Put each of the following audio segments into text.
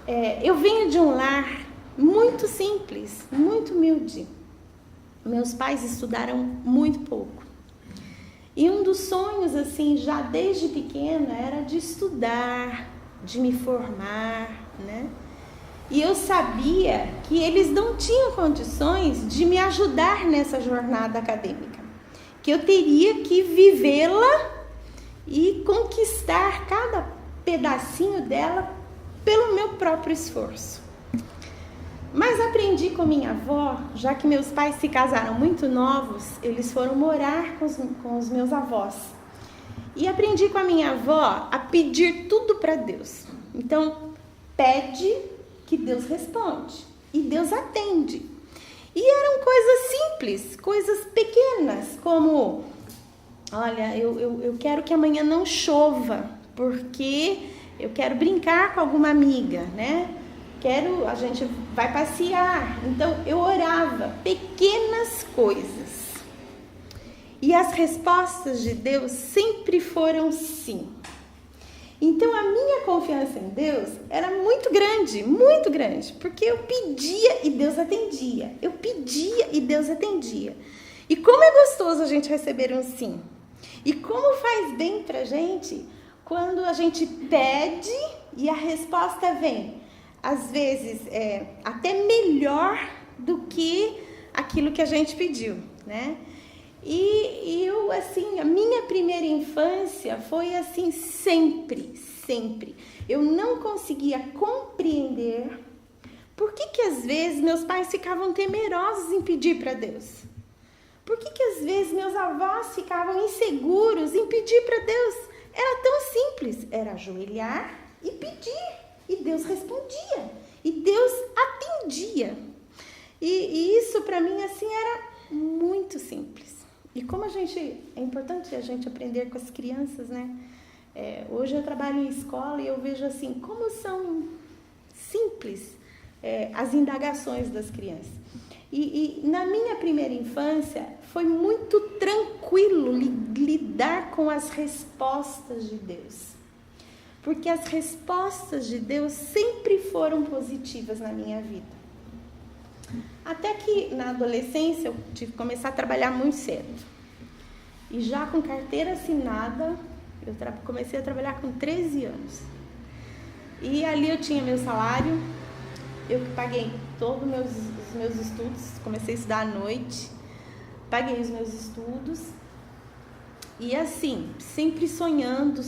Eu venho de um lar muito simples, muito humilde. Meus pais estudaram muito pouco. E um dos sonhos, assim, já desde pequena, era de estudar, de me formar, né? E eu sabia que eles não tinham condições de me ajudar nessa jornada acadêmica, que eu teria que vivê-la e conquistar cada pedacinho dela pelo meu próprio esforço. Mas aprendi com minha avó, já que meus pais se casaram muito novos, eles foram morar com os meus avós. E aprendi com a minha avó a pedir tudo para Deus. Então, pede que Deus responde e Deus atende. E eram coisas simples, coisas pequenas, como: olha, eu quero que amanhã não chova, porque eu quero brincar com alguma amiga, né? A gente vai passear. Então, eu orava pequenas coisas. E as respostas de Deus sempre foram sim. Então, a minha confiança em Deus era muito grande, porque eu pedia e Deus atendia. Eu pedia e Deus atendia. E como é gostoso a gente receber um sim. E como faz bem pra gente quando a gente pede e a resposta vem. Às vezes, até melhor do que aquilo que a gente pediu, né? E eu, assim, a minha primeira infância foi assim sempre. Eu não conseguia compreender por que às vezes meus pais ficavam temerosos em pedir para Deus. Por que às vezes meus avós ficavam inseguros em pedir para Deus? Era tão simples, era ajoelhar e pedir. E Deus respondia, e Deus atendia. E isso para mim assim era muito simples. E como é importante a gente aprender com as crianças, né? Hoje eu trabalho em escola e eu vejo assim, como são simples as indagações das crianças. E na minha primeira infância foi muito tranquilo lidar com as respostas de Deus. Porque as respostas de Deus sempre foram positivas na minha vida. Até que na adolescência eu tive que começar a trabalhar muito cedo. E já com carteira assinada, eu comecei a trabalhar com 13 anos. E ali eu tinha meu salário, eu que paguei todos os meus estudos, comecei a estudar à noite, paguei os meus estudos. E assim, sempre sonhando,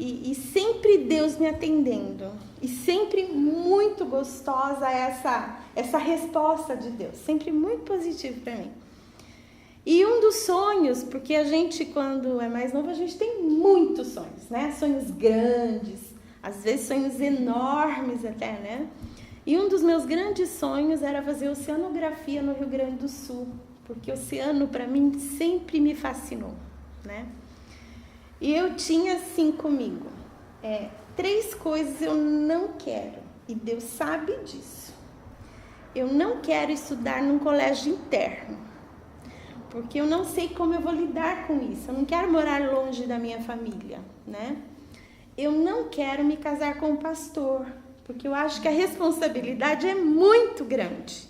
e sempre Deus me atendendo. E sempre muito gostosa essa resposta de Deus, sempre muito positivo para mim. E um dos sonhos, porque a gente quando é mais novo, a gente tem muitos sonhos, né? Sonhos grandes, às vezes sonhos enormes até, né? E um dos meus grandes sonhos era fazer oceanografia no Rio Grande do Sul, porque o oceano para mim sempre me fascinou, né? E eu tinha assim comigo, 3 coisas eu não quero, e Deus sabe disso. Eu não quero estudar num colégio interno, porque eu não sei como eu vou lidar com isso. Eu não quero morar longe da minha família, né? Eu não quero me casar com um pastor, porque eu acho que a responsabilidade é muito grande,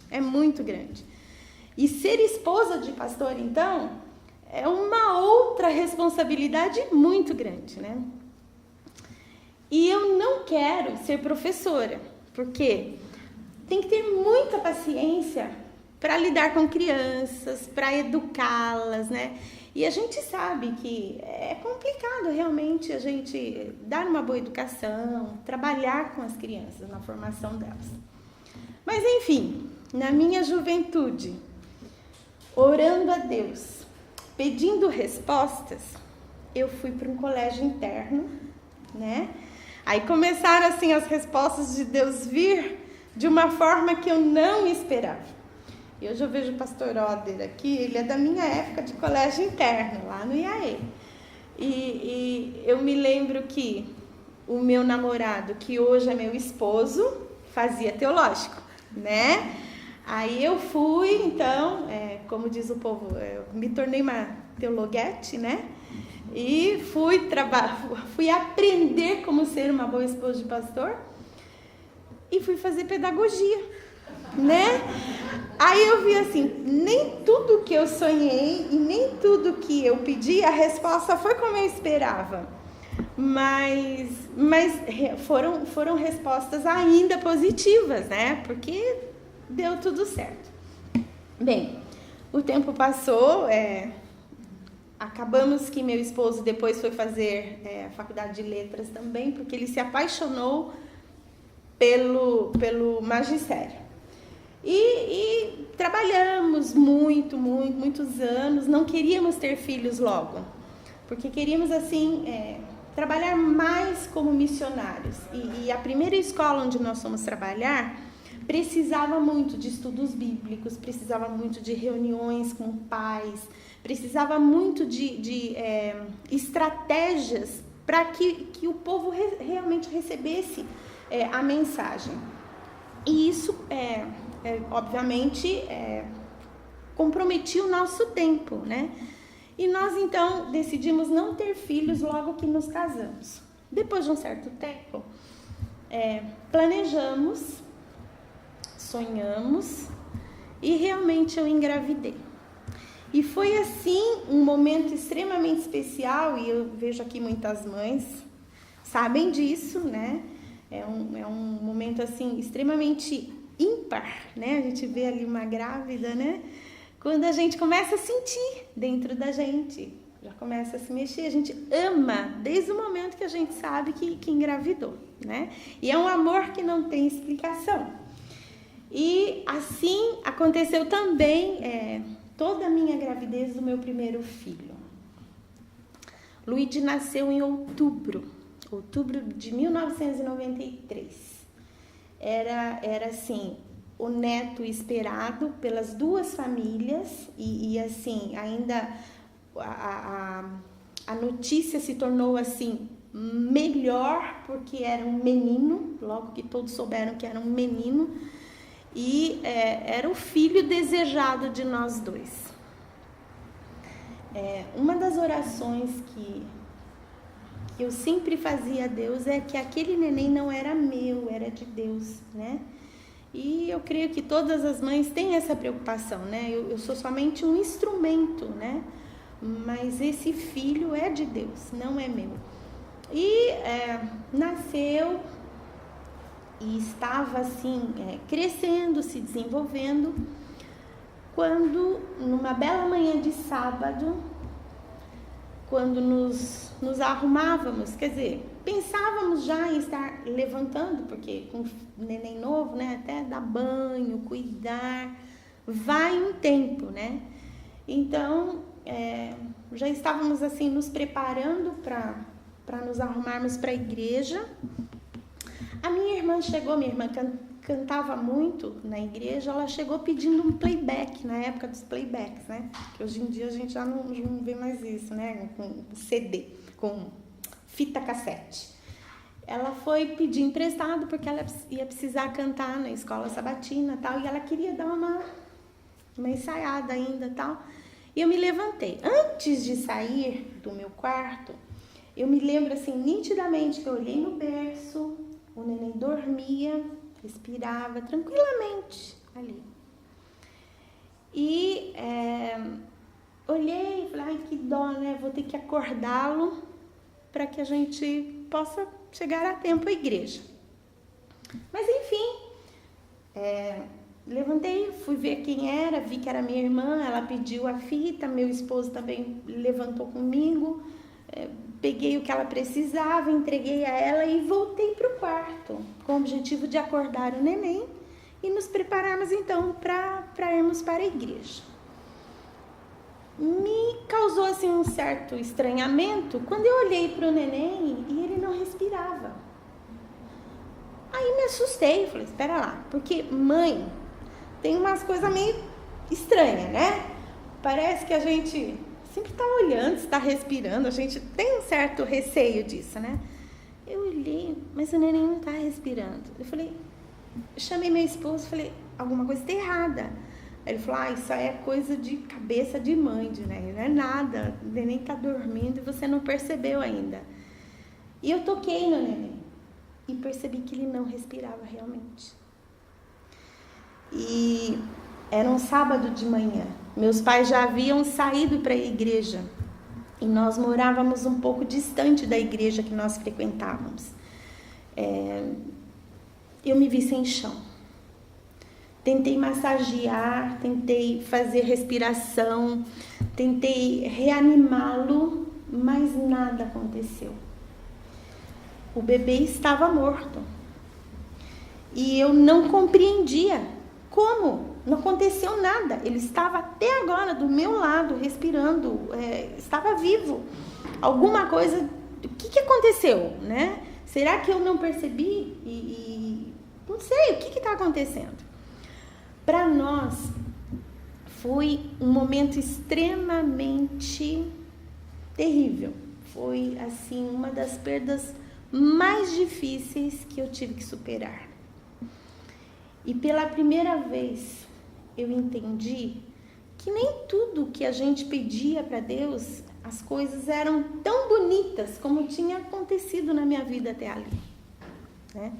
E ser esposa de pastor, então, é uma outra responsabilidade muito grande, né? E eu não quero ser professora, porque tem que ter muita paciência para lidar com crianças, para educá-las, né? E a gente sabe que é complicado realmente a gente dar uma boa educação, trabalhar com as crianças na formação delas. Mas enfim, na minha juventude, orando a Deus, pedindo respostas, eu fui para um colégio interno, né? Aí começaram assim as respostas de Deus vir de uma forma que eu não esperava. E hoje eu vejo o pastor Oder aqui, ele é da minha época de colégio interno, lá no IAE. E eu me lembro que o meu namorado, que hoje é meu esposo, fazia teológico, né? Aí eu fui, então, como diz o povo, eu me tornei uma teologuete, né? E fui aprender como ser uma boa esposa de pastor. e fui fazer pedagogia, né? Aí eu vi assim, nem tudo que eu sonhei e nem tudo que eu pedi, a resposta foi como eu esperava. Mas foram respostas ainda positivas, né? Porque deu tudo certo. Bem, o tempo passou, acabamos que meu esposo depois foi fazer a faculdade de letras também, porque ele se apaixonou pelo magistério. E trabalhamos muitos anos, não queríamos ter filhos logo, porque queríamos assim trabalhar mais como missionários. E a primeira escola onde nós fomos trabalhar precisava muito de estudos bíblicos, precisava muito de reuniões com pais, precisava muito de estratégias para que o povo realmente recebesse a mensagem. E isso, obviamente, comprometia o nosso tempo, né? E nós, então, decidimos não ter filhos logo que nos casamos. Depois de um certo tempo, planejamos, sonhamos e realmente eu engravidei. E foi assim um momento extremamente especial, e eu vejo aqui muitas mães sabem disso, né? É um momento assim extremamente ímpar, né? A gente vê ali uma grávida, né? Quando a gente começa a sentir dentro da gente, já começa a se mexer, a gente ama desde o momento que a gente sabe que engravidou, né? E é um amor que não tem explicação. E assim aconteceu também toda a minha gravidez do meu primeiro filho. Luigi nasceu em outubro de 1993. Era assim, o neto esperado pelas duas famílias e assim, ainda a notícia se tornou assim melhor porque era um menino, logo que todos souberam que era um menino, e era o filho desejado de nós dois. Uma das orações que eu sempre fazia a Deus é que aquele neném não era meu, era de Deus, né? E eu creio que todas as mães têm essa preocupação, né? Eu sou somente um instrumento, né? Mas esse filho é de Deus, não é meu. E nasceu e estava assim, crescendo, se desenvolvendo, quando numa bela manhã de sábado, quando nos arrumávamos, quer dizer, pensávamos já em estar levantando, porque com neném novo, né, até dar banho, cuidar, vai um tempo, né? Então, já estávamos assim nos preparando para nos arrumarmos para a igreja. A minha irmã cantava muito na igreja, ela chegou pedindo um playback, na época dos playbacks, né? Que hoje em dia a gente já não vê mais isso, né? Com CD, com fita cassete. Ela foi pedir emprestado porque ela ia precisar cantar na escola sabatina e tal, e ela queria dar uma ensaiada ainda e tal. E eu me levantei. Antes de sair do meu quarto, eu me lembro assim nitidamente que eu olhei no berço, o neném dormia, respirava tranquilamente ali. E olhei e falei, ai, que dó, né? Vou ter que acordá-lo para que a gente possa chegar a tempo à igreja. Mas enfim, levantei, fui ver quem era, vi que era minha irmã, ela pediu a fita, meu esposo também levantou comigo, peguei o que ela precisava, entreguei a ela e voltei para o quarto, com o objetivo de acordar o neném e nos prepararmos então para irmos para a igreja. Me causou assim um certo estranhamento quando eu olhei para o neném e ele não respirava. Aí me assustei, falei, espera lá, porque mãe tem umas coisas meio estranhas, né? Parece que a gente sempre está olhando, está respirando, a gente tem um certo receio disso, né? Eu olhei, mas o neném não está respirando. Eu chamei meu esposo, falei, alguma coisa está errada. Aí ele falou, isso aí é coisa de cabeça de mãe, né? Não é nada, o neném está dormindo e você não percebeu ainda. E eu toquei no neném. e percebi que ele não respirava realmente. E era um sábado de manhã. Meus pais já haviam saído para a igreja e nós morávamos um pouco distante da igreja que nós frequentávamos. Eu me vi sem chão. Tentei massagear, tentei fazer respiração, tentei reanimá-lo, mas nada aconteceu. O bebê estava morto. E eu não compreendia como. Não aconteceu nada. Ele estava até agora do meu lado, respirando, estava vivo. Alguma coisa, o que aconteceu, né? Será que eu não percebi? Não sei, o que está acontecendo? Para nós, foi um momento extremamente terrível. Foi, assim, uma das perdas mais difíceis que eu tive que superar. E pela primeira vez, eu entendi que nem tudo que a gente pedia para Deus, as coisas eram tão bonitas como tinha acontecido na minha vida até ali, né?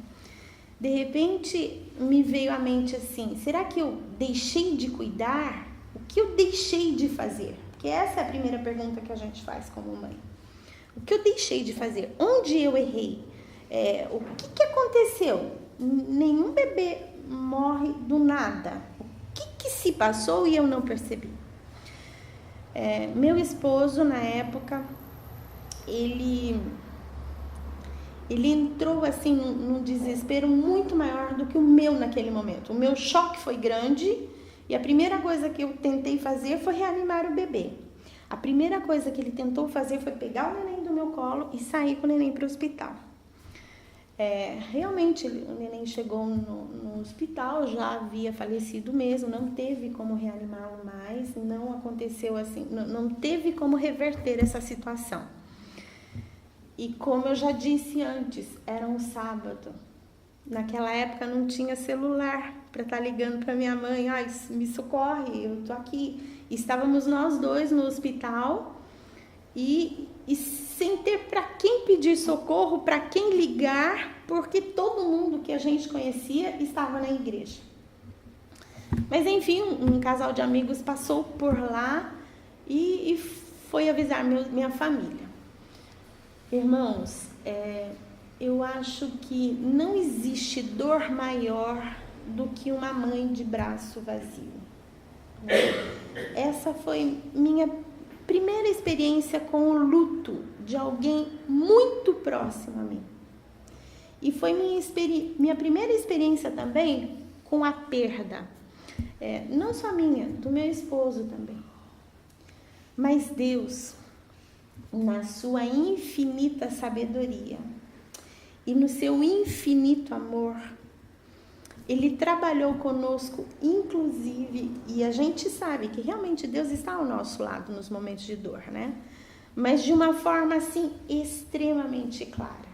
De repente, me veio à mente assim, será que eu deixei de cuidar? O que eu deixei de fazer? Porque essa é a primeira pergunta que a gente faz como mãe. O que eu deixei de fazer? Onde eu errei? O que aconteceu? Nenhum bebê morre do nada. O que se passou e eu não percebi? Meu esposo, na época, ele entrou assim num desespero muito maior do que o meu naquele momento. O meu choque foi grande e a primeira coisa que eu tentei fazer foi reanimar o bebê. A primeira coisa que ele tentou fazer foi pegar o neném do meu colo e sair com o neném para o hospital. Realmente o neném chegou no hospital, já havia falecido mesmo, não teve como reanimá-lo mais, não aconteceu assim, não teve como reverter essa situação. E como eu já disse antes, era um sábado. Naquela época não tinha celular para estar ligando para minha mãe, me socorre, eu tô aqui. Estávamos nós dois no hospital e sem ter para quem pedir socorro, para quem ligar, porque todo mundo que a gente conhecia estava na igreja. Mas enfim, um casal de amigos passou por lá e foi avisar minha família. Irmãos, eu acho que não existe dor maior do que uma mãe de braço vazio. Essa foi minha primeira experiência com o luto de alguém muito próximo a mim. E foi minha primeira experiência também com a perda. Não só minha, do meu esposo também. Mas Deus, na sua infinita sabedoria e no seu infinito amor, Ele trabalhou conosco, inclusive, e a gente sabe que realmente Deus está ao nosso lado nos momentos de dor, né? Mas de uma forma, assim, extremamente clara.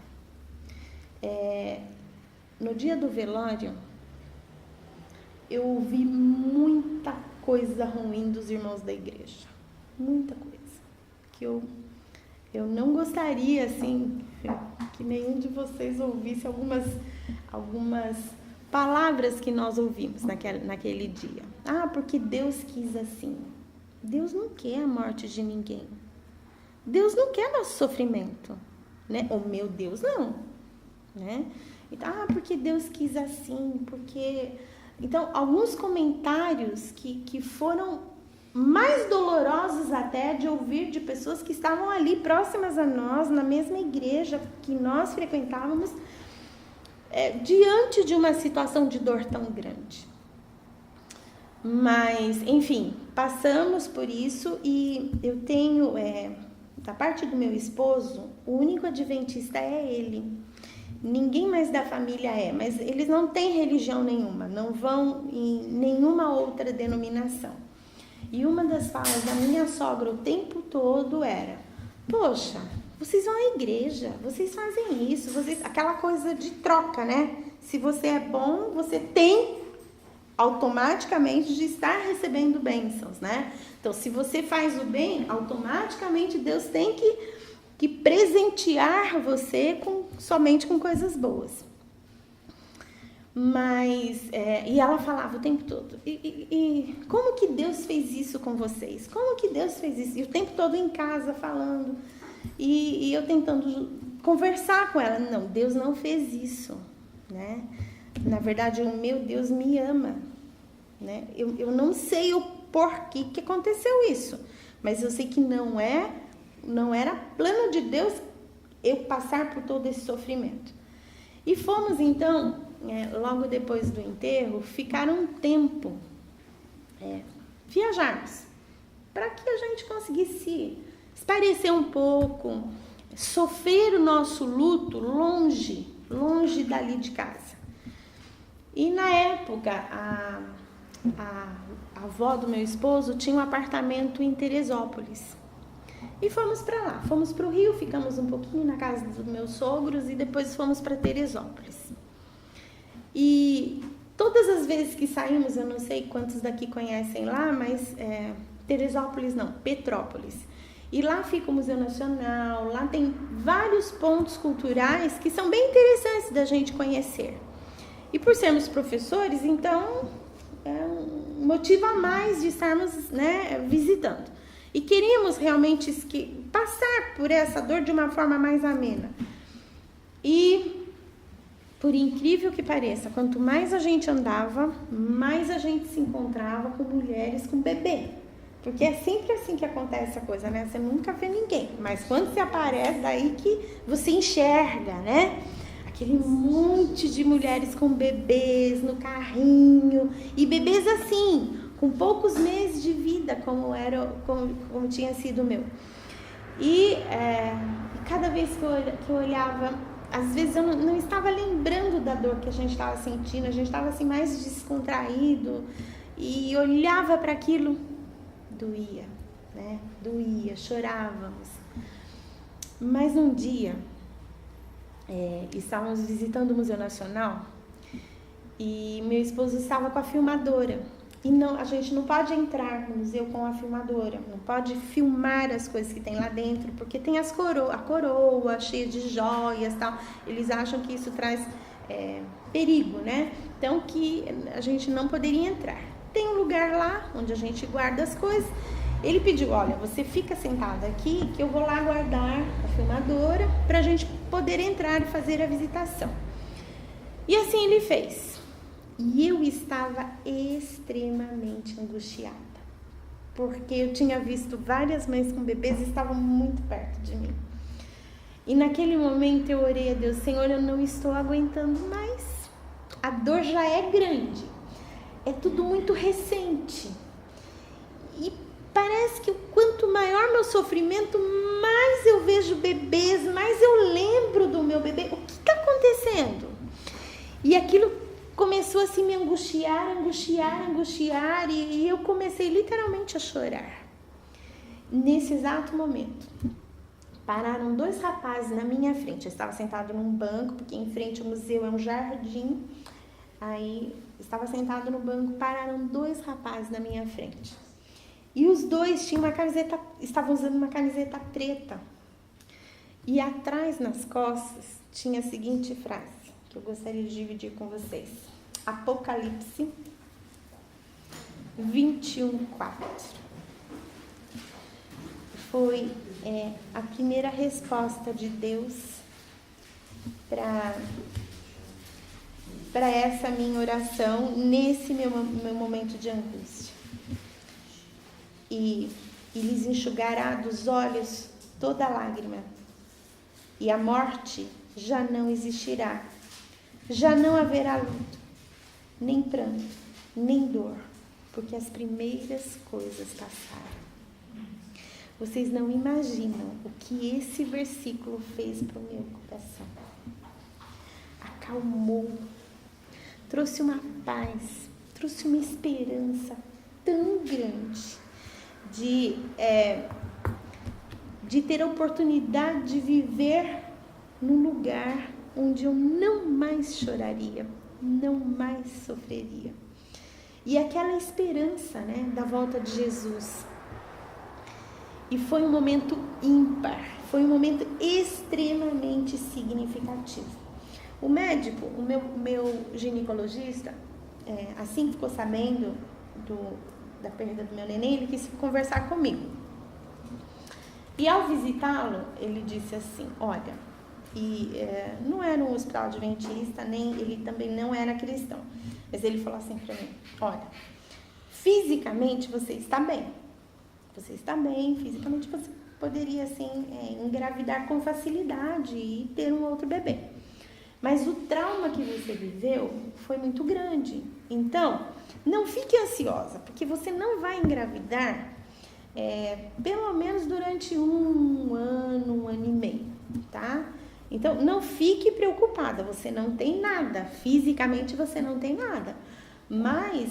No dia do velório, eu ouvi muita coisa ruim dos irmãos da igreja. Muita coisa. Que eu não gostaria, assim, que nenhum de vocês ouvisse algumas palavras que nós ouvimos naquele dia. Porque Deus quis assim. Deus não quer a morte de ninguém. Deus não quer nosso sofrimento, né? O meu Deus não, né? Então, porque Deus quis assim, porque... Então, alguns comentários que foram mais dolorosos até de ouvir de pessoas que estavam ali próximas a nós, na mesma igreja que nós frequentávamos, diante de uma situação de dor tão grande. Mas, enfim, passamos por isso e eu tenho, da parte do meu esposo, o único adventista é ele. Ninguém mais da família mas eles não têm religião nenhuma, não vão em nenhuma outra denominação. E uma das falas da minha sogra o tempo todo era: poxa, vocês vão à igreja, vocês fazem isso, aquela coisa de troca, né? Se você é bom, você tem automaticamente de estar recebendo bênçãos, né? Então, se você faz o bem, automaticamente Deus tem que presentear você somente com coisas boas. Mas, e ela falava o tempo todo, e como que Deus fez isso com vocês? Como que Deus fez isso? E o tempo todo em casa falando, e eu tentando conversar com ela. Não, Deus não fez isso, né? Na verdade, o meu Deus me ama, né? Eu não sei o porquê que aconteceu isso, mas eu sei que não era plano de Deus eu passar por todo esse sofrimento. E fomos então, logo depois do enterro, ficar um tempo viajarmos, para que a gente conseguisse espairecer um pouco, sofrer o nosso luto longe dali de casa. E na época, a avó do meu esposo tinha um apartamento em Teresópolis. E fomos para lá, fomos para o Rio, ficamos um pouquinho na casa dos meus sogros e depois fomos para Teresópolis. E todas as vezes que saímos, eu não sei quantos daqui conhecem lá, mas Teresópolis não, Petrópolis. E lá fica o Museu Nacional, lá tem vários pontos culturais que são bem interessantes da gente conhecer. E por sermos professores, então é um motivo a mais de estarmos, visitando. E queríamos realmente passar por essa dor de uma forma mais amena. E, por incrível que pareça, quanto mais a gente andava, mais a gente se encontrava com mulheres com bebê. Porque é sempre assim que acontece a coisa, né? Você nunca vê ninguém, mas quando você aparece, daí que você enxerga, né? Aquele monte de mulheres com bebês no carrinho, e bebês assim, com poucos meses de vida, como tinha sido o meu. E cada vez que eu olhava, às vezes eu não estava lembrando da dor que a gente estava sentindo, a gente estava assim mais descontraído, e olhava para aquilo, doía, né? Doía, chorávamos. Mas um dia, estávamos visitando o Museu Nacional, e meu esposo estava com a filmadora. E a gente não pode entrar no museu com a filmadora, não pode filmar as coisas que tem lá dentro, porque tem a coroa cheia de joias e tal. Eles acham que isso traz perigo, né? Então que a gente não poderia entrar. Tem um lugar lá onde a gente guarda as coisas. Ele pediu, olha, você fica sentada aqui que eu vou lá guardar a filmadora para a gente poder entrar e fazer a visitação. E assim ele fez. E eu estava extremamente angustiada, porque eu tinha visto várias mães com bebês e estavam muito perto de mim. E naquele momento eu orei a Deus, Senhor, eu não estou aguentando mais. A dor já é grande, é tudo muito recente. E parece que quanto maior meu sofrimento, mais eu vejo bebês, mais eu lembro do meu bebê. O que está acontecendo? E aquilo começou a se me angustiar, e eu comecei literalmente a chorar. Nesse exato momento, pararam 2 rapazes na minha frente. Eu estava sentada num banco, porque em frente ao museu é um jardim. Aí, estava sentada no banco, pararam 2 rapazes na minha frente. E os 2 estavam usando uma camiseta preta. E atrás, nas costas, tinha a seguinte frase, que eu gostaria de dividir com vocês. Apocalipse 21:4. Foi a primeira resposta de Deus para essa minha oração nesse meu momento de angústia. E lhes enxugará dos olhos toda lágrima, e a morte já não existirá. Já não haverá luto, nem pranto, nem dor, porque as primeiras coisas passaram. Vocês não imaginam o que esse versículo fez para o meu coração. Acalmou, trouxe uma paz, trouxe uma esperança tão grande de ter a oportunidade de viver num lugar onde eu não mais choraria, não mais sofreria. E aquela esperança, da volta de Jesus. E foi um momento ímpar, foi um momento extremamente significativo. O médico, o meu ginecologista, assim que ficou sabendo da perda do meu neném, ele quis conversar comigo. E ao visitá-lo, ele disse assim, olha, não era um hospital adventista, nem ele também não era cristão, mas ele falou assim para mim, olha, fisicamente você está bem, fisicamente você poderia assim engravidar com facilidade e ter um outro bebê. Mas o trauma que você viveu foi muito grande. Então, não fique ansiosa, porque você não vai engravidar pelo menos durante um ano e meio, tá? Então, não fique preocupada, você não tem nada, fisicamente você não tem nada. Mas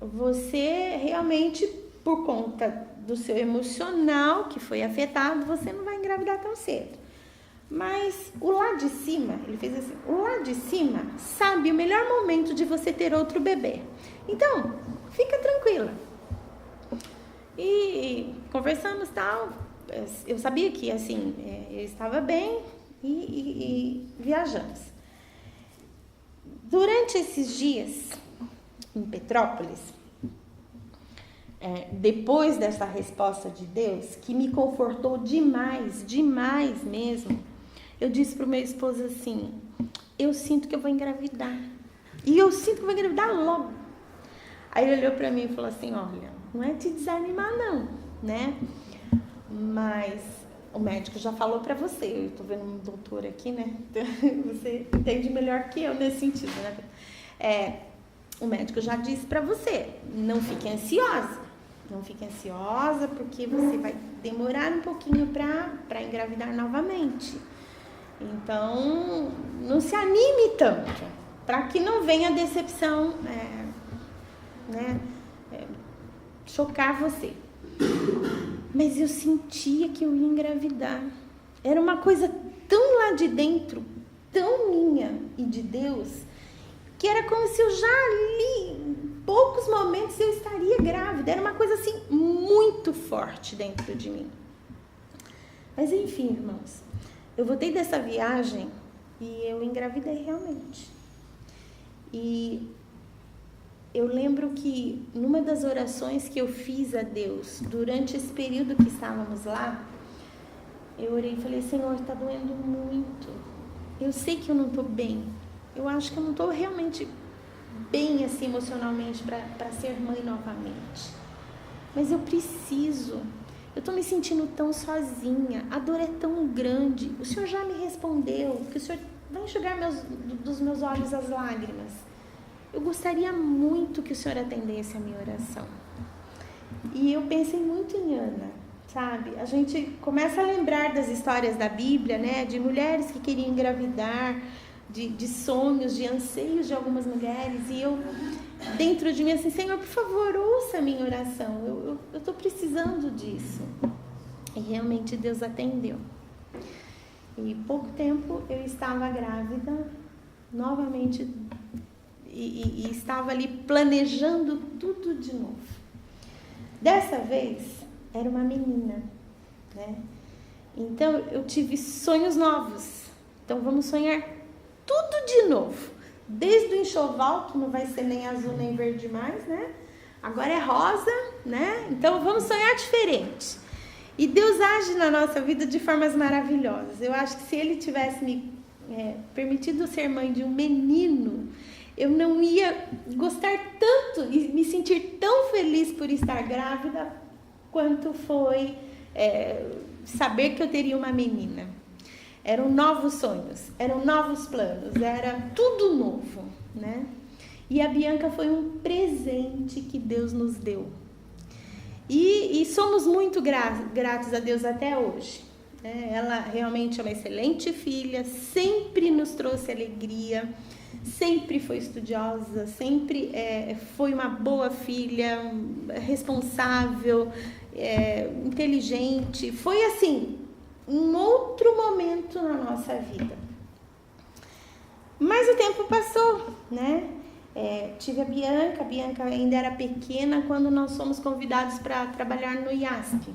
você realmente, por conta do seu emocional que foi afetado, você não vai engravidar tão cedo. Mas o lá de cima, ele fez assim, o lá de cima sabe o melhor momento de você ter outro bebê. Então, fica tranquila. E conversamos tal, eu sabia que assim, eu estava bem e viajamos. Durante esses dias, em Petrópolis, depois dessa resposta de Deus, que me confortou demais mesmo, eu disse pro meu esposo assim, eu sinto que eu vou engravidar. E eu sinto que eu vou engravidar logo. Aí ele olhou pra mim e falou assim, olha, não é te desanimar não, né? Mas o médico já falou pra você, eu tô vendo um doutor aqui, né? Você entende melhor que eu nesse sentido, né? O médico já disse pra você, não fique ansiosa. Não fique ansiosa, porque você vai demorar um pouquinho para engravidar novamente. Então, não se anime tanto, para que não venha a decepção, chocar você. Mas eu sentia que eu ia engravidar. Era uma coisa tão lá de dentro, tão minha e de Deus, que era como se eu já ali, em poucos momentos, eu estaria grávida. Era uma coisa assim, muito forte dentro de mim. Mas enfim, irmãos, eu voltei dessa viagem e eu engravidei realmente. E eu lembro que numa das orações que eu fiz a Deus, durante esse período que estávamos lá, eu orei e falei, Senhor, está doendo muito. Eu sei que eu não estou bem. Eu acho que eu não estou realmente bem assim emocionalmente para ser mãe novamente. Mas eu preciso. Eu estou me sentindo tão sozinha. A dor é tão grande. O Senhor já me respondeu que o Senhor vai enxugar dos meus olhos as lágrimas. Eu gostaria muito que o Senhor atendesse a minha oração. E eu pensei muito em Ana, sabe? A gente começa a lembrar das histórias da Bíblia, né? De mulheres que queriam engravidar, de sonhos, de anseios de algumas mulheres, e eu, dentro de mim, assim, Senhor, por favor, ouça a minha oração, eu estou precisando disso. E realmente Deus atendeu. E pouco tempo eu estava grávida, novamente, e estava ali planejando tudo de novo. Dessa vez, era uma menina, né? Então, eu tive sonhos novos. Então, vamos sonhar tudo de novo, desde o enxoval, que não vai ser nem azul nem verde mais, né? Agora é rosa, né? Então vamos sonhar diferente. E Deus age na nossa vida de formas maravilhosas. Eu acho que se Ele tivesse me permitido ser mãe de um menino, eu não ia gostar tanto e me sentir tão feliz por estar grávida quanto foi saber que eu teria uma menina. Eram novos sonhos, eram novos planos, era tudo novo, né? E a Bianca foi um presente que Deus nos deu. E somos muito gratos a Deus até hoje. Ela realmente é uma excelente filha, sempre nos trouxe alegria, sempre foi estudiosa, sempre foi uma boa filha, responsável, inteligente. Foi assim, um outro momento na nossa vida. Mas o tempo passou, né? Tive a Bianca ainda era pequena quando nós fomos convidados para trabalhar no IASP.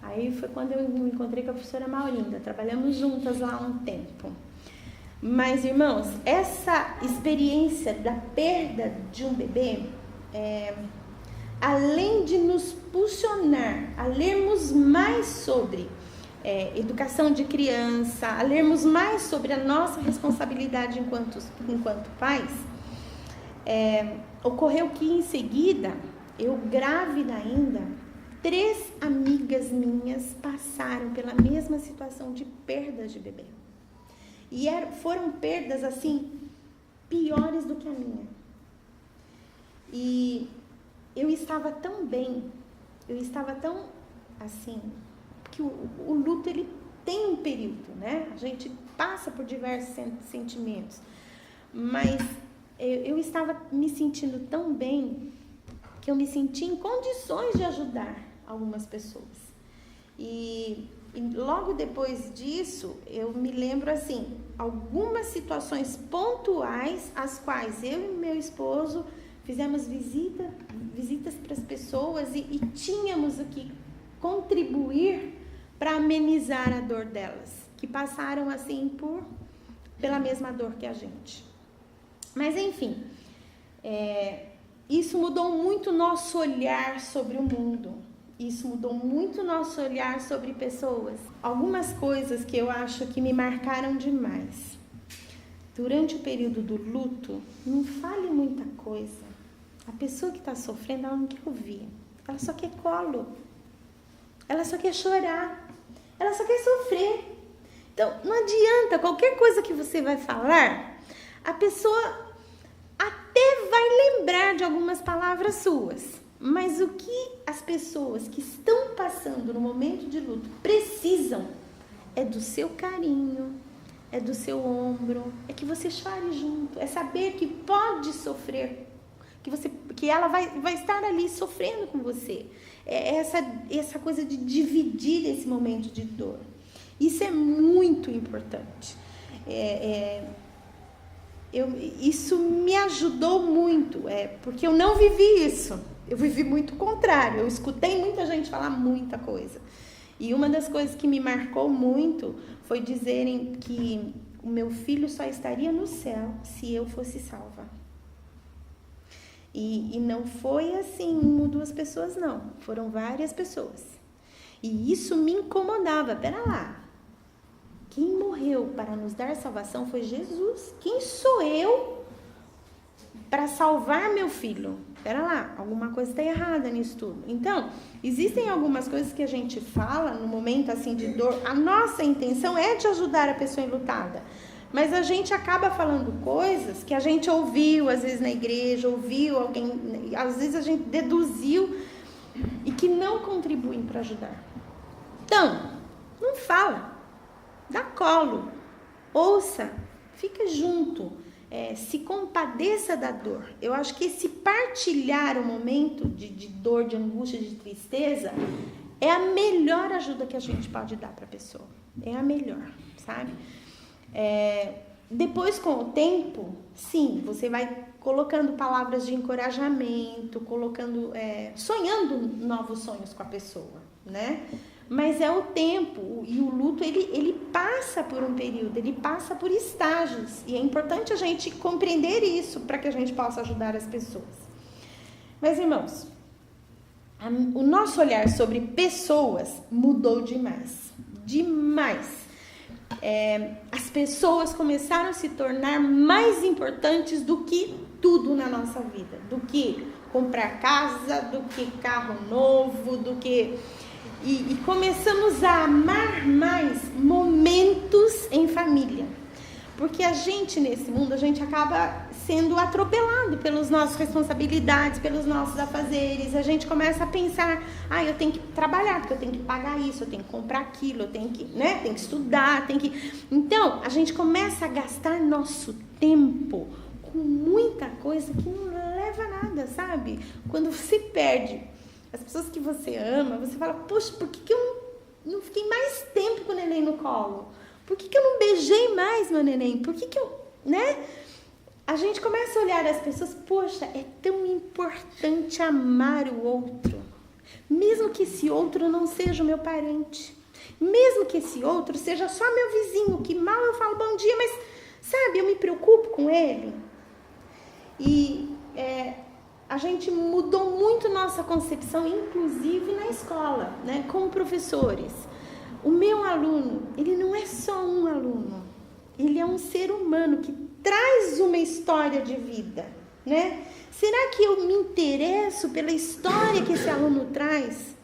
Aí foi quando eu me encontrei com a professora Maurinda, trabalhamos juntas lá um tempo. Mas, irmãos, essa experiência da perda de um bebê, além de nos impulsionar a lermos mais sobre educação de criança, a lermos mais sobre a nossa responsabilidade enquanto pais, ocorreu que em seguida, eu grávida ainda, 3 amigas minhas passaram pela mesma situação de perda de bebê. E foram perdas, assim, piores do que a minha. E eu estava tão bem, eu estava tão, assim, porque o luto, ele tem um período, né? A gente passa por diversos sentimentos. Mas eu estava me sentindo tão bem que eu me senti em condições de ajudar algumas pessoas. E logo depois disso, eu me lembro, assim, algumas situações pontuais, as quais eu e meu esposo fizemos visitas para as pessoas e tínhamos o que contribuir para amenizar a dor delas, que passaram, assim, pela mesma dor que a gente. Mas, enfim, isso mudou muito o nosso olhar sobre o mundo. Isso mudou muito o nosso olhar sobre pessoas. Algumas coisas que eu acho que me marcaram demais. Durante o período do luto, não fale muita coisa. A pessoa que está sofrendo, ela não quer ouvir. Ela só quer colo. Ela só quer chorar. Ela só quer sofrer. Então, não adianta, qualquer coisa que você vai falar, a pessoa até vai lembrar de algumas palavras suas. Mas o que as pessoas que estão passando no momento de luto precisam é do seu carinho, é do seu ombro, é que você chore junto, é saber que pode sofrer, que ela vai estar ali sofrendo com você. É essa coisa de dividir esse momento de dor. Isso é muito importante. Isso me ajudou muito, porque eu não vivi isso. Eu vivi muito o contrário, eu escutei muita gente falar muita coisa. E uma das coisas que me marcou muito foi dizerem que o meu filho só estaria no céu se eu fosse salva. E não foi assim, 1 ou 2 pessoas, não. Foram várias pessoas. E isso me incomodava. Pera lá. Quem morreu para nos dar salvação foi Jesus. Quem sou eu para salvar meu filho? Pera lá, alguma coisa está errada nisso tudo. Então, existem algumas coisas que a gente fala no momento assim de dor. A nossa intenção é de ajudar a pessoa enlutada. Mas a gente acaba falando coisas que a gente ouviu, às vezes na igreja, ouviu alguém, às vezes a gente deduziu e que não contribuem para ajudar. Então, não fala, dá colo, ouça, fica junto. Se compadeça da dor. Eu acho que esse partilhar o momento de dor, de angústia, de tristeza, é a melhor ajuda que a gente pode dar para a pessoa. É a melhor, sabe? Depois, com o tempo, sim, você vai colocando palavras de encorajamento, sonhando novos sonhos com a pessoa, né? Mas é o tempo, e o luto, ele passa por um período, ele passa por estágios. E é importante a gente compreender isso para que a gente possa ajudar as pessoas. Mas, irmãos, o nosso olhar sobre pessoas mudou demais. Demais. As pessoas começaram a se tornar mais importantes do que tudo na nossa vida. Do que comprar casa, do que carro novo, do que... E começamos a amar mais momentos em família. Porque a gente, nesse mundo, a gente acaba sendo atropelado pelas nossas responsabilidades, pelos nossos afazeres. A gente começa a pensar, eu tenho que trabalhar, porque eu tenho que pagar isso, eu tenho que comprar aquilo, eu tenho que, tenho que estudar, Então, a gente começa a gastar nosso tempo com muita coisa que não leva a nada, sabe? Quando você perde as pessoas que você ama, você fala, poxa, por que eu não fiquei mais tempo com o neném no colo? Por que eu não beijei mais meu neném? Por que eu, A gente começa a olhar as pessoas, poxa, é tão importante amar o outro. Mesmo que esse outro não seja o meu parente. Mesmo que esse outro seja só meu vizinho, que mal eu falo bom dia, mas Sabe, eu me preocupo com ele. E a gente mudou muito nossa concepção, inclusive na escola, né, como professores. O meu aluno, ele não é só um aluno, ele é um ser humano que traz uma história de vida, né? Será que eu me interesso pela história que esse aluno traz?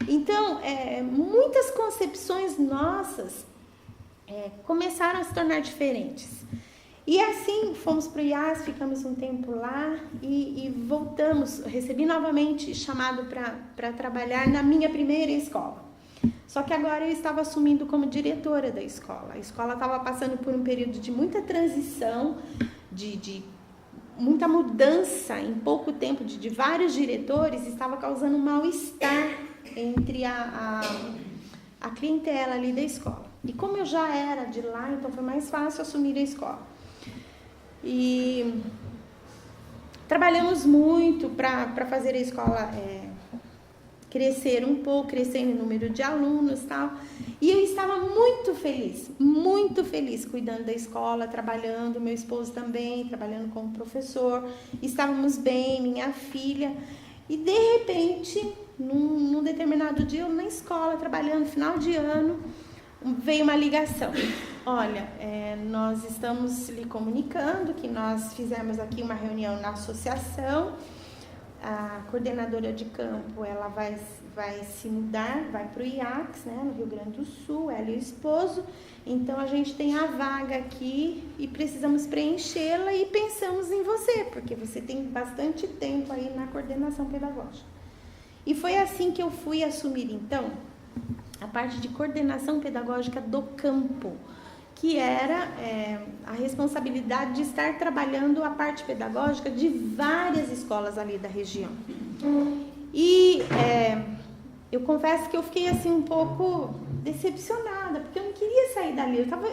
Então, muitas concepções nossas começaram a se tornar diferentes. E assim, fomos para o IAS, ficamos um tempo lá e voltamos. Recebi novamente chamado para trabalhar na minha primeira escola. Só que agora eu estava assumindo como diretora da escola. A escola estava passando por um período de muita transição, de muita mudança em pouco tempo, de vários diretores, estava causando um mal-estar entre a clientela ali da escola. E como eu já era de lá, então foi mais fácil assumir a escola. E trabalhamos muito para fazer a escola crescer um pouco, crescer no número de alunos e tal. E eu estava muito feliz cuidando da escola, trabalhando, meu esposo também, trabalhando como professor. Estávamos bem, minha filha. E de repente, num determinado dia, eu na escola, trabalhando, final de ano, veio uma ligação. Olha, nós estamos lhe comunicando que nós fizemos aqui uma reunião na associação. A coordenadora de campo, ela vai se mudar, vai para o IACS, né, no Rio Grande do Sul, ela e o esposo. Então, a gente tem a vaga aqui e precisamos preenchê-la e pensamos em você, porque você tem bastante tempo aí na coordenação pedagógica. E foi assim que eu fui assumir, então, a parte de coordenação pedagógica do campo, que era a responsabilidade de estar trabalhando a parte pedagógica de várias escolas ali da região. E eu confesso que eu fiquei assim um pouco decepcionada, porque eu não queria sair dali, eu estava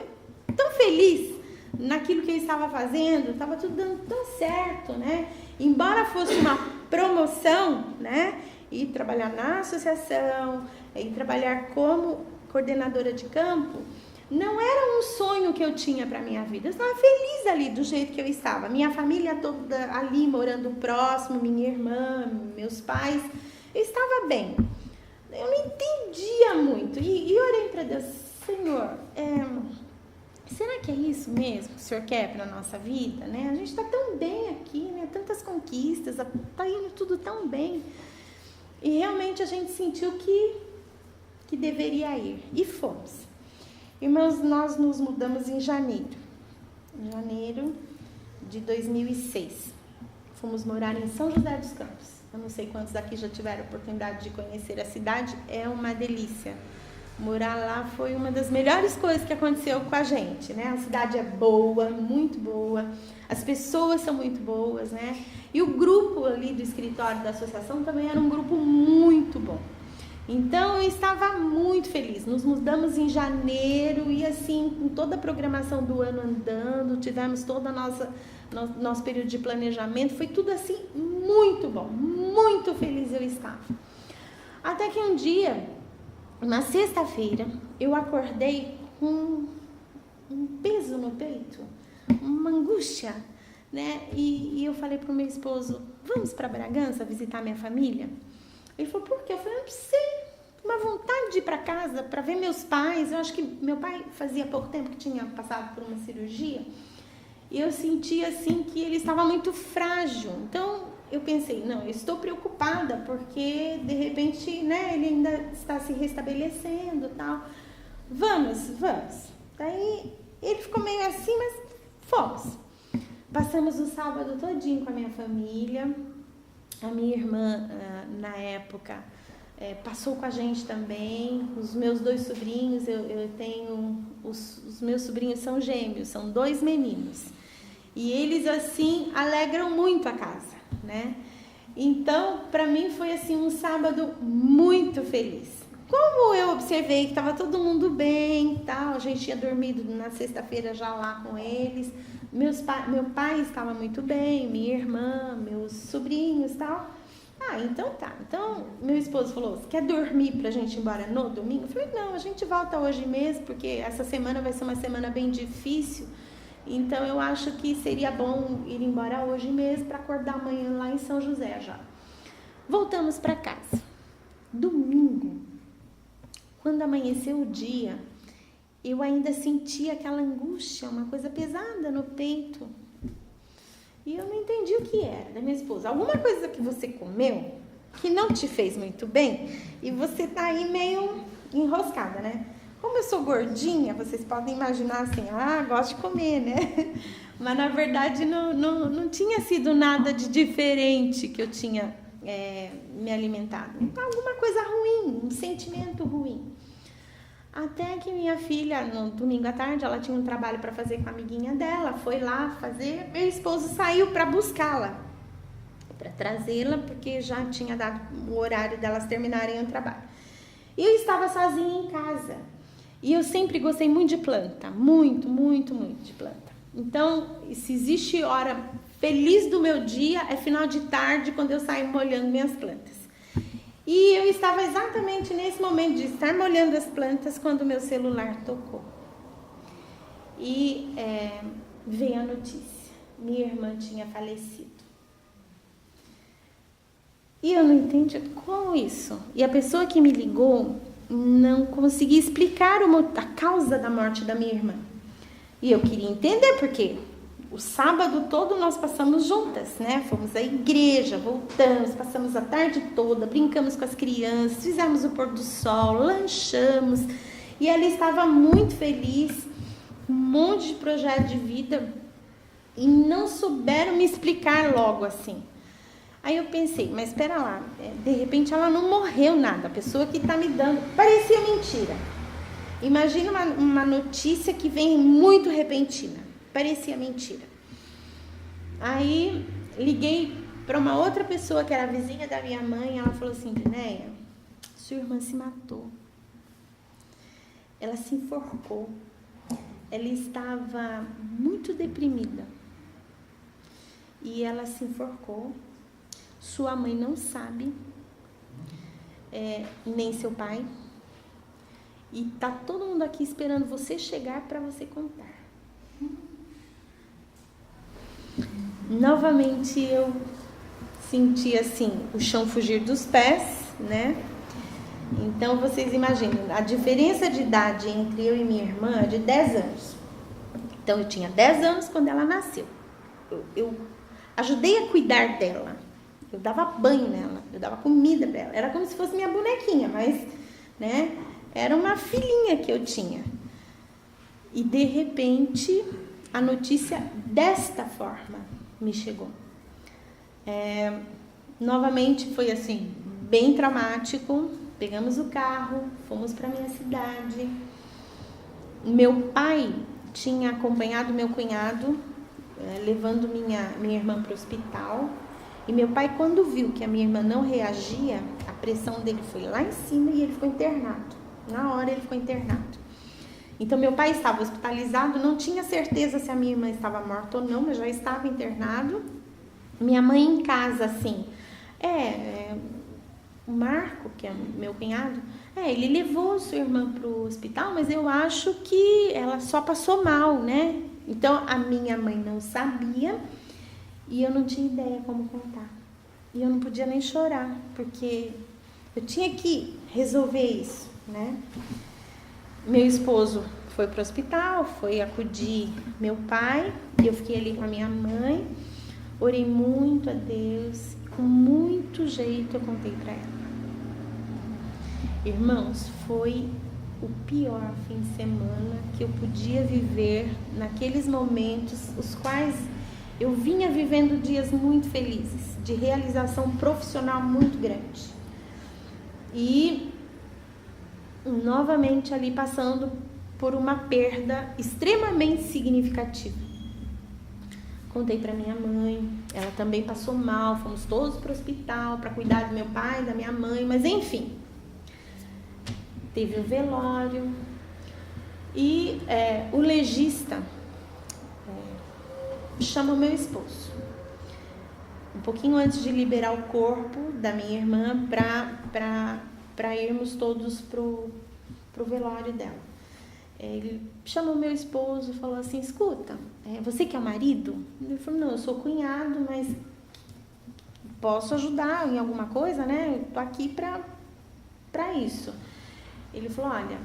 tão feliz naquilo que eu estava fazendo, estava tudo dando tão certo, né? Embora fosse uma promoção, né? Ir trabalhar na associação, ir trabalhar como coordenadora de campo, não era um sonho que eu tinha para minha vida. Eu estava feliz ali do jeito que eu estava. Minha família toda ali morando próximo, minha irmã, meus pais, eu estava bem. Eu não entendia muito. E orei para Deus, Senhor, será que é isso mesmo que o Senhor quer para a nossa vida? Né? A gente está tão bem aqui, né? Tantas conquistas, está indo tudo tão bem. E realmente a gente sentiu que deveria ir. E fomos. Irmãos, nós nos mudamos em janeiro de 2006. Fomos morar em São José dos Campos. Eu não sei quantos daqui já tiveram a oportunidade de conhecer a cidade, é uma delícia. Morar lá foi uma das melhores coisas que aconteceu com a gente, né? A cidade é boa, muito boa, as pessoas são muito boas, né? E o grupo ali do escritório da associação também era um grupo muito bom. Então, eu estava muito feliz. Nos mudamos em janeiro e assim, com toda a programação do ano andando, tivemos todo nosso período de planejamento, foi tudo assim muito bom, muito feliz eu estava. Até que um dia, na sexta-feira, eu acordei com um peso no peito, uma angústia, né? E eu falei para o meu esposo, vamos para Bragança visitar minha família? Ele falou, por quê? Eu falei, não sei, uma vontade de ir para casa para ver meus pais. Eu acho que meu pai fazia pouco tempo que tinha passado por uma cirurgia e eu sentia assim que ele estava muito frágil. Então eu pensei, não, eu estou preocupada porque de repente, né, ele ainda está se restabelecendo e tal. Vamos. Daí ele ficou meio assim, mas fomos. Passamos o sábado todinho com a minha família. A minha irmã, na época, passou com a gente também. Os meus 2 sobrinhos, eu tenho... Os meus sobrinhos são gêmeos, são 2 meninos. E eles, assim, alegram muito a casa, né? Então, para mim, foi, assim, um sábado muito feliz. Como eu observei que estava todo mundo bem, tal, a gente tinha dormido na sexta-feira já lá com eles... Meu pai estava muito bem, minha irmã, meus sobrinhos e tal. Então tá. Então, meu esposo falou, você quer dormir pra gente ir embora no domingo? Eu falei, não, a gente volta hoje mesmo, porque essa semana vai ser uma semana bem difícil. Então eu acho que seria bom ir embora hoje mesmo para acordar amanhã lá em São José já. Voltamos para casa. Domingo, quando amanheceu o dia, eu ainda sentia aquela angústia, uma coisa pesada no peito. E eu não entendi o que era da minha esposa. Alguma coisa que você comeu que não te fez muito bem e você tá aí meio enroscada, né? Como eu sou gordinha, vocês podem imaginar assim, gosto de comer, né? Mas na verdade não tinha sido nada de diferente que eu tinha me alimentado. Alguma coisa ruim, um sentimento ruim. Até que minha filha, no domingo à tarde, ela tinha um trabalho para fazer com a amiguinha dela, foi lá fazer, meu esposo saiu para buscá-la, para trazê-la, porque já tinha dado o horário delas terminarem o trabalho. E eu estava sozinha em casa, e eu sempre gostei muito de planta, muito de planta. Então, se existe hora feliz do meu dia, é final de tarde, quando eu saio molhando minhas plantas. E eu estava exatamente nesse momento de estar molhando as plantas quando o meu celular tocou. E veio a notícia. Minha irmã tinha falecido. E eu não entendi como isso. E a pessoa que me ligou não conseguia explicar a causa da morte da minha irmã. E eu queria entender por quê. O sábado todo nós passamos juntas, né? Fomos à igreja, voltamos, passamos a tarde toda, brincamos com as crianças, fizemos o pôr do sol, lanchamos. E ela estava muito feliz, um monte de projeto de vida. E não souberam me explicar logo assim. Aí eu pensei, mas espera lá, de repente ela não morreu nada. A pessoa que está me dando, parecia mentira. Imagina uma notícia que vem muito repentina. Parecia mentira. Aí liguei para uma outra pessoa que era vizinha da minha mãe. Ela falou assim: Dinéia, sua irmã se matou. Ela se enforcou. Ela estava muito deprimida. E ela se enforcou. Sua mãe não sabe, nem seu pai. E tá todo mundo aqui esperando você chegar para você contar. Novamente eu senti assim o chão fugir dos pés, né? Então vocês imaginem, a diferença de idade entre eu e minha irmã é de 10 anos. Então eu tinha 10 anos quando ela nasceu. Eu ajudei a cuidar dela. Eu dava banho nela, eu dava comida para ela. Era como se fosse minha bonequinha, mas, né? Era uma filhinha que eu tinha. E de repente a notícia desta forma me chegou. Novamente foi assim, bem traumático. Pegamos o carro, fomos para minha cidade. Meu pai tinha acompanhado meu cunhado, levando minha irmã para o hospital. E meu pai, quando viu que a minha irmã não reagia, a pressão dele foi lá em cima e ele ficou internado. Na hora ele ficou internado. Então, meu pai estava hospitalizado, não tinha certeza se a minha irmã estava morta ou não, mas já estava internado. Minha mãe em casa, assim, o Marco, que é meu cunhado, ele levou sua irmã para o hospital, mas eu acho que ela só passou mal, né? Então, a minha mãe não sabia e eu não tinha ideia como contar. E eu não podia nem chorar, porque eu tinha que resolver isso, né? Meu esposo foi para o hospital, foi acudir meu pai, e eu fiquei ali com a minha mãe, orei muito a Deus, com muito jeito eu contei para ela. Irmãos, foi o pior fim de semana que eu podia viver naqueles momentos, os quais eu vinha vivendo dias muito felizes, de realização profissional muito grande. E novamente ali passando por uma perda extremamente significativa. Contei para minha mãe, ela também passou mal, fomos todos para o hospital para cuidar do meu pai, da minha mãe, mas enfim, teve o velório e o legista chama o meu esposo um pouquinho antes de liberar o corpo da minha irmã para irmos todos pro velório dela. Ele chamou meu esposo e falou assim: escuta, você que é o marido? Ele falou, não, eu sou cunhado, mas posso ajudar em alguma coisa, né? Eu tô aqui pra isso. Ele falou, olha,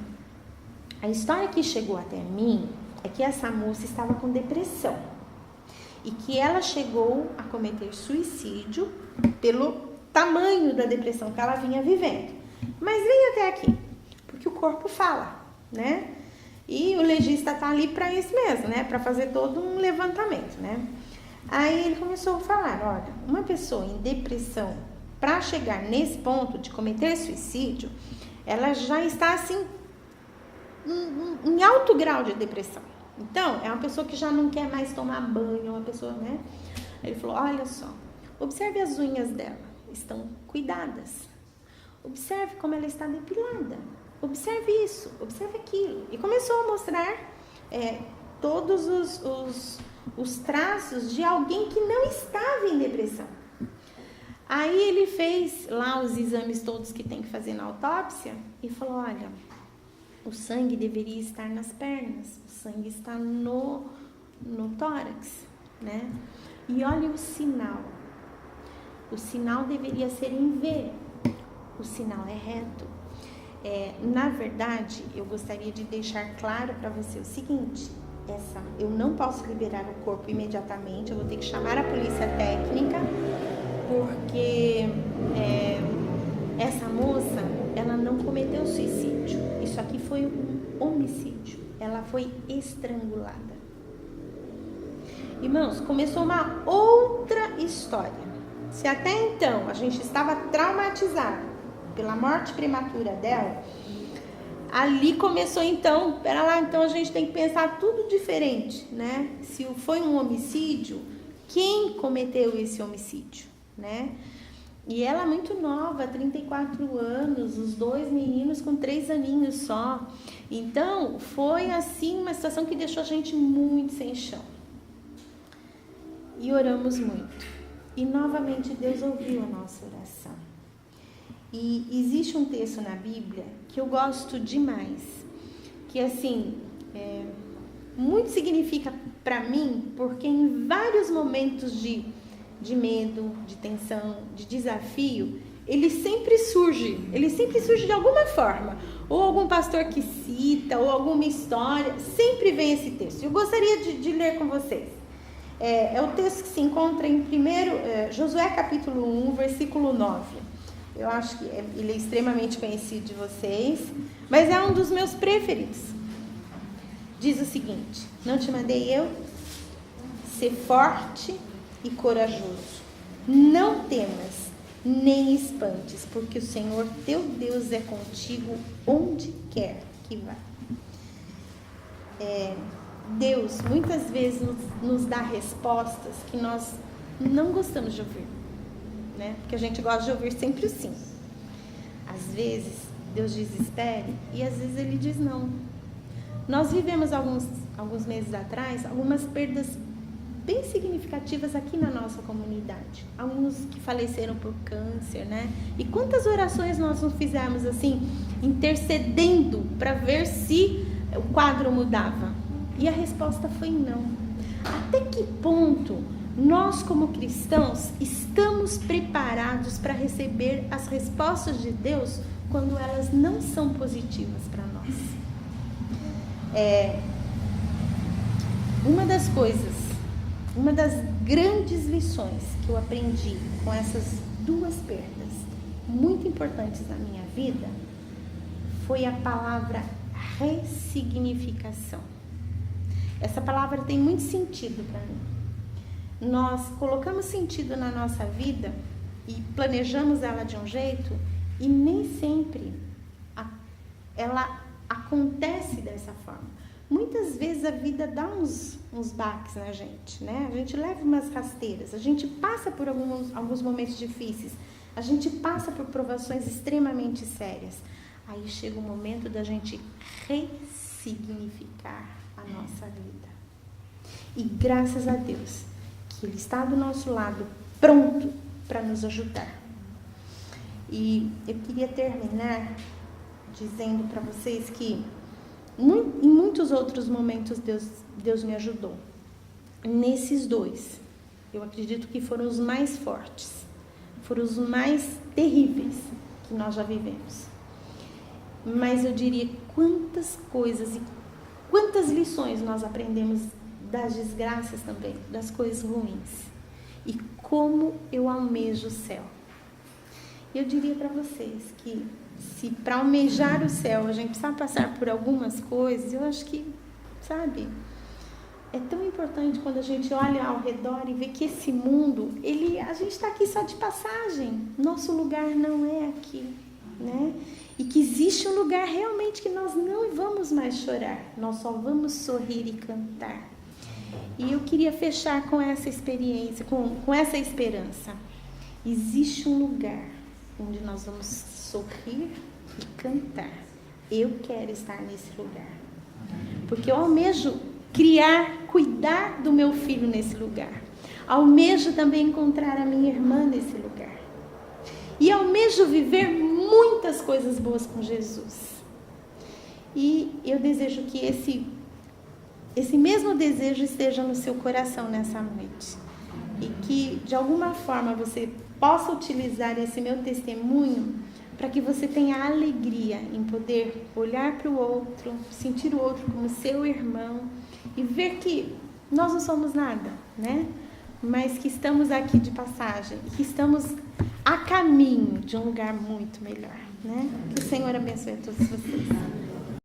a história que chegou até mim é que essa moça estava com depressão e que ela chegou a cometer suicídio pelo tamanho da depressão que ela vinha vivendo. Mas vem até aqui, porque o corpo fala, né? E o legista tá ali para isso mesmo, né? Para fazer todo um levantamento, né? Aí ele começou a falar, olha, uma pessoa em depressão, para chegar nesse ponto de cometer suicídio, ela já está assim em alto grau de depressão. Então, é uma pessoa que já não quer mais tomar banho, é uma pessoa, né? Ele falou, olha só, observe as unhas dela, estão cuidadas. Observe como ela está depilada. Observe isso, observe aquilo. E começou a mostrar todos os traços de alguém que não estava em depressão. Aí ele fez lá os exames todos que tem que fazer na autópsia e falou, olha, o sangue deveria estar nas pernas, o sangue está no tórax, né? E olha o sinal. O sinal deveria ser em V. O sinal é reto. Na verdade, eu gostaria de deixar claro para você o seguinte, eu não posso liberar o corpo imediatamente, eu vou ter que chamar a polícia técnica, porque essa moça, ela não cometeu suicídio, isso aqui foi um homicídio, ela foi estrangulada. Irmãos, começou uma outra história. Se até então a gente estava traumatizado pela morte prematura dela, ali começou então, pera lá, então a gente tem que pensar tudo diferente, né? Se foi um homicídio, quem cometeu esse homicídio, né? E ela muito nova, 34 anos, os dois meninos com 3 aninhos só. Então, foi assim uma situação que deixou a gente muito sem chão. E oramos muito. E novamente Deus ouviu a nossa oração. E existe um texto na Bíblia que eu gosto demais, que assim, muito significa para mim, porque em vários momentos de medo, de tensão, de desafio, ele sempre surge de alguma forma, ou algum pastor que cita, ou alguma história, sempre vem esse texto. Eu gostaria de ler com vocês. É o texto que se encontra em Josué capítulo 1, versículo 9. Eu acho que ele é extremamente conhecido de vocês, mas é um dos meus preferidos. Diz o seguinte, não te mandei eu? Ser forte e corajoso. Não temas, nem espantes, porque o Senhor teu Deus é contigo onde quer que vá. Deus muitas vezes nos dá respostas que nós não gostamos de ouvir, né? Porque a gente gosta de ouvir sempre o sim. Às vezes Deus diz espere e às vezes Ele diz não. Nós vivemos alguns meses atrás algumas perdas bem significativas aqui na nossa comunidade. Alguns que faleceram por câncer, né? E quantas orações nós não fizemos assim, intercedendo para ver se o quadro mudava? E a resposta foi não. Até que ponto nós, como cristãos, estamos preparados para receber as respostas de Deus quando elas não são positivas para nós? Uma das grandes lições que eu aprendi com essas duas perdas, muito importantes na minha vida, foi a palavra ressignificação. Essa palavra tem muito sentido para mim. Nós colocamos sentido na nossa vida e planejamos ela de um jeito e nem sempre ela acontece dessa forma. Muitas vezes a vida dá uns baques na gente, né? A gente leva umas rasteiras, a gente passa por alguns momentos difíceis, a gente passa por provações extremamente sérias. Aí chega o momento da gente ressignificar a nossa vida. E graças a Deus que Ele está do nosso lado, pronto para nos ajudar. E eu queria terminar dizendo para vocês que em muitos outros momentos Deus me ajudou. nesses dois. Eu acredito que foram os mais fortes, foram os mais terríveis que nós já vivemos. Mas eu diria quantas coisas e quantas lições nós aprendemos das desgraças também, das coisas ruins. E como eu almejo o céu. Eu diria para vocês que se para almejar o céu a gente precisa passar por algumas coisas, eu acho que, sabe, é tão importante quando a gente olha ao redor e vê que esse mundo, a gente está aqui só de passagem. Nosso lugar não é aqui, né? E que existe um lugar realmente que nós não vamos mais chorar, nós só vamos sorrir e cantar. E eu queria fechar com essa experiência, com essa esperança. Existe um lugar onde nós vamos sorrir e cantar. Eu quero estar nesse lugar. Porque eu almejo cuidar do meu filho nesse lugar. Almejo também encontrar a minha irmã nesse lugar. E almejo viver muitas coisas boas com Jesus. E eu desejo que esse mesmo desejo esteja no seu coração nessa noite. E que, de alguma forma, você possa utilizar esse meu testemunho para que você tenha alegria em poder olhar para o outro, sentir o outro como seu irmão e ver que nós não somos nada, né? Mas que estamos aqui de passagem e que estamos a caminho de um lugar muito melhor, né? Que o Senhor abençoe a todos vocês.